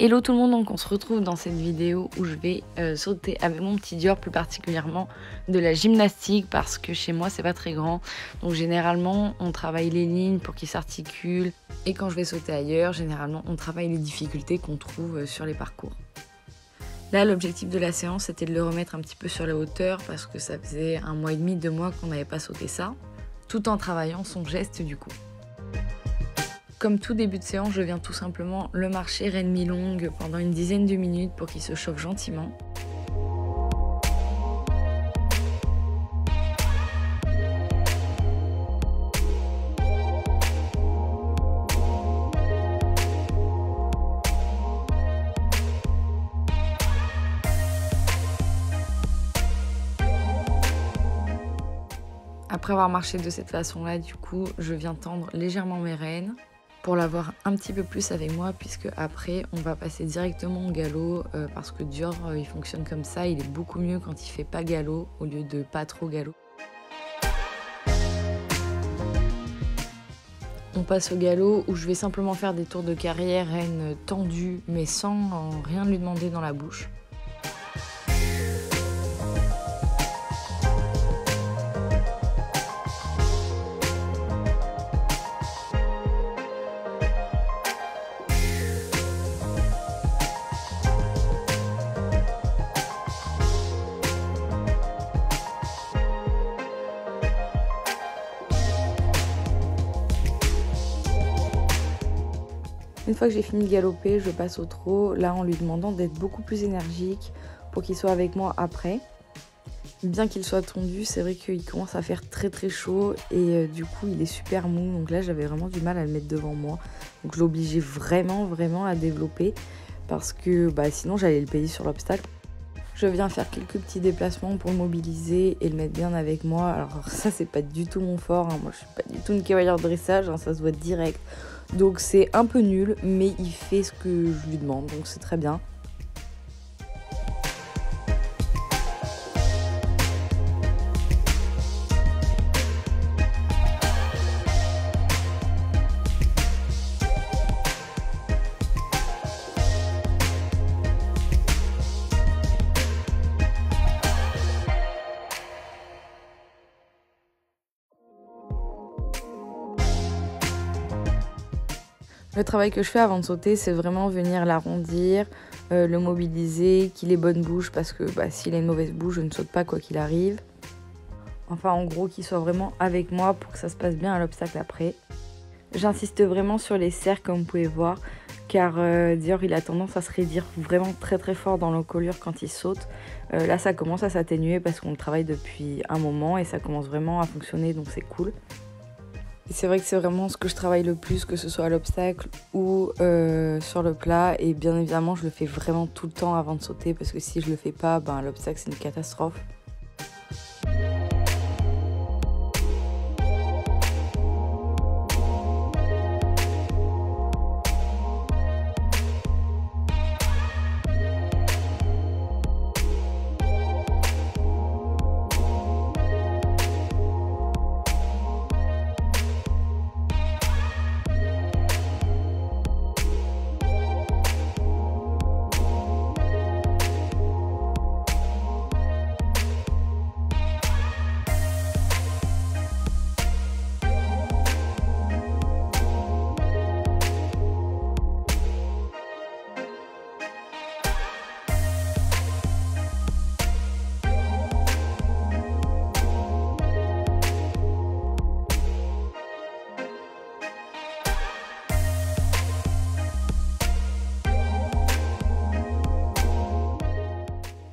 Hello tout le monde, donc on se retrouve dans cette vidéo où je vais sauter avec mon petit Dior, plus particulièrement de la gymnastique parce que chez moi c'est pas très grand. Donc généralement on travaille les lignes pour qu'ils s'articulent et quand je vais sauter ailleurs, généralement on travaille les difficultés qu'on trouve sur les parcours. Là l'objectif de la séance c'était de le remettre un petit peu sur la hauteur parce que ça faisait 1 mois et demi, 2 mois qu'on n'avait pas sauté ça, tout en travaillant son geste du coup. Comme tout début de séance, je viens tout simplement le marcher reine mi-longue pendant une dizaine de minutes pour qu'il se chauffe gentiment. Après avoir marché de cette façon-là, du coup, je viens tendre légèrement mes rênes pour l'avoir un petit peu plus avec moi, puisque après on va passer directement au galop parce que Dior il fonctionne comme ça, il est beaucoup mieux quand il fait pas galop au lieu de pas trop galop. On passe au galop où je vais simplement faire des tours de carrière reine tendues mais sans rien lui demander dans la bouche. Une fois que j'ai fini de galoper, je passe au trot, là en lui demandant d'être beaucoup plus énergique pour qu'il soit avec moi après. Bien qu'il soit tondu, c'est vrai qu'il commence à faire très chaud et du coup il est super mou, donc là j'avais vraiment du mal à le mettre devant moi. Donc je l'obligeais vraiment à développer parce que sinon j'allais le payer sur l'obstacle. Je viens faire quelques petits déplacements pour le mobiliser et le mettre bien avec moi. Alors ça c'est pas du tout mon fort, hein. Moi je suis pas du tout une cavalière de dressage, hein, ça se voit direct. Donc c'est un peu nul, mais il fait ce que je lui demande, donc c'est très bien. Le travail que je fais avant de sauter, c'est vraiment venir l'arrondir, le mobiliser, qu'il ait bonne bouche, parce que s'il a une mauvaise bouche, je ne saute pas quoi qu'il arrive. Enfin, en gros, qu'il soit vraiment avec moi pour que ça se passe bien à l'obstacle après. J'insiste vraiment sur les serres, comme vous pouvez voir, car Dior, il a tendance à se raidir vraiment très fort dans l'encolure quand il saute. Là, ça commence à s'atténuer parce qu'on le travaille depuis un moment et ça commence vraiment à fonctionner, donc c'est cool. Et c'est vrai que c'est vraiment ce que je travaille le plus, que ce soit à l'obstacle ou sur le plat. Et bien évidemment, je le fais vraiment tout le temps avant de sauter parce que si je le fais pas, l'obstacle c'est une catastrophe.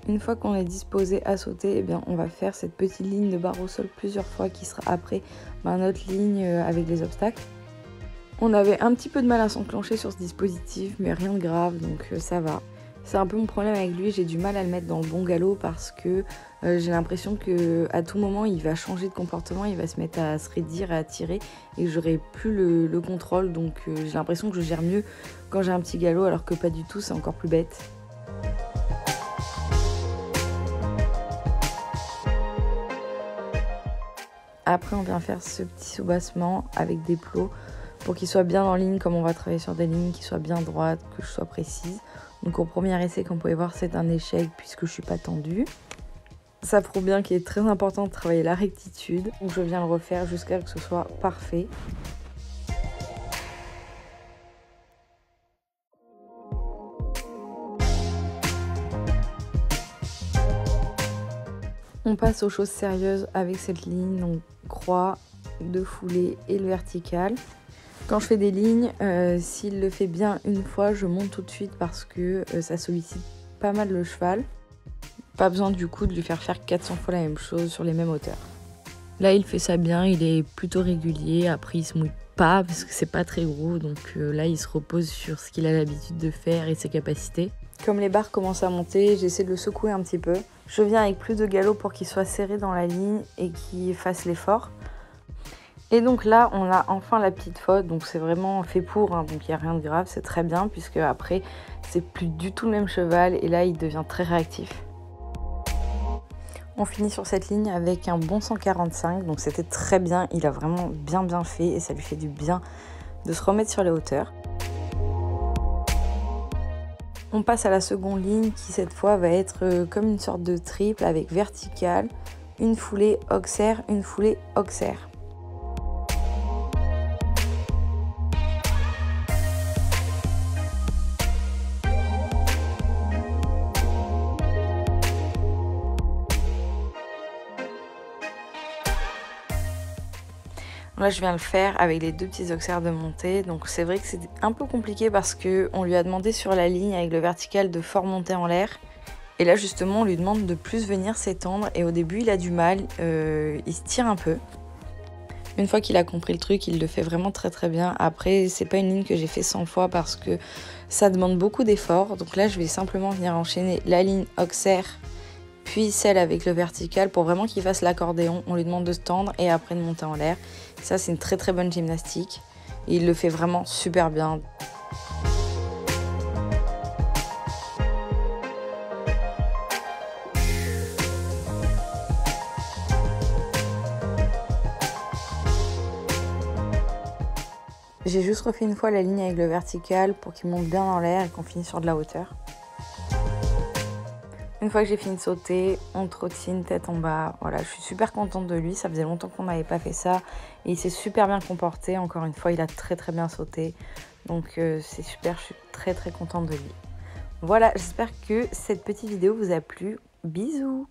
Une fois qu'on est disposé à sauter, on va faire cette petite ligne de barre au sol plusieurs fois qui sera après notre ligne avec les obstacles. On avait un petit peu de mal à s'enclencher sur ce dispositif, mais rien de grave, donc ça va. C'est un peu mon problème avec lui, j'ai du mal à le mettre dans le bon galop parce que j'ai l'impression qu'à tout moment il va changer de comportement, il va se mettre à se raidir, à tirer et j'aurai plus le contrôle, donc j'ai l'impression que je gère mieux quand j'ai un petit galop alors que pas du tout, c'est encore plus bête. Après, on vient faire ce petit soubassement avec des plots pour qu'il soit bien en ligne, comme on va travailler sur des lignes qui soient bien droites, que je sois précise. Donc au premier essai, comme vous pouvez voir, c'est un échec puisque je suis pas tendue. Ça prouve bien qu'il est très important de travailler la rectitude. Donc je viens le refaire jusqu'à ce que ce soit parfait. On passe aux choses sérieuses avec cette ligne, donc croix, deux foulées et le vertical. Quand je fais des lignes, s'il le fait bien une fois, je monte tout de suite parce que ça sollicite pas mal le cheval. Pas besoin du coup de lui faire 400 fois la même chose sur les mêmes hauteurs. Là il fait ça bien, il est plutôt régulier, après il se mouille pas parce que c'est pas très gros, donc là il se repose sur ce qu'il a l'habitude de faire et ses capacités. Comme les barres commencent à monter, j'essaie de le secouer un petit peu. Je viens avec plus de galop pour qu'il soit serré dans la ligne et qu'il fasse l'effort. Et donc là, on a enfin la petite faute, donc c'est vraiment fait pour, hein, donc il n'y a rien de grave, c'est très bien, puisque après, c'est plus du tout le même cheval, et là, il devient très réactif. On finit sur cette ligne avec un bon 145, donc c'était très bien, il a vraiment bien fait, et ça lui fait du bien de se remettre sur les hauteurs. On passe à la seconde ligne qui cette fois va être comme une sorte de triple avec vertical, une foulée auxerre, une foulée auxerre. Là, je viens le faire avec les deux petits auxerres de montée. Donc, c'est vrai que c'est un peu compliqué parce qu'on lui a demandé sur la ligne avec le vertical de fort monter en l'air. Et là, justement, on lui demande de plus venir s'étendre. Et au début, il a du mal. Il se tire un peu. Une fois qu'il a compris le truc, il le fait vraiment très bien. Après, c'est pas une ligne que j'ai fait 100 fois parce que ça demande beaucoup d'efforts. Donc là, je vais simplement venir enchaîner la ligne auxerre, puis celle avec le vertical pour vraiment qu'il fasse l'accordéon. On lui demande de se tendre et après de monter en l'air. Ça, c'est une très bonne gymnastique. Et il le fait vraiment super bien. J'ai juste refait une fois la ligne avec le vertical pour qu'il monte bien dans l'air et qu'on finisse sur de la hauteur. Une fois que j'ai fini de sauter, on trottine tête en bas. Voilà, je suis super contente de lui. Ça faisait longtemps qu'on n'avait pas fait ça. Et il s'est super bien comporté. Encore une fois, il a très bien sauté. Donc c'est super, je suis très contente de lui. Voilà, j'espère que cette petite vidéo vous a plu. Bisous!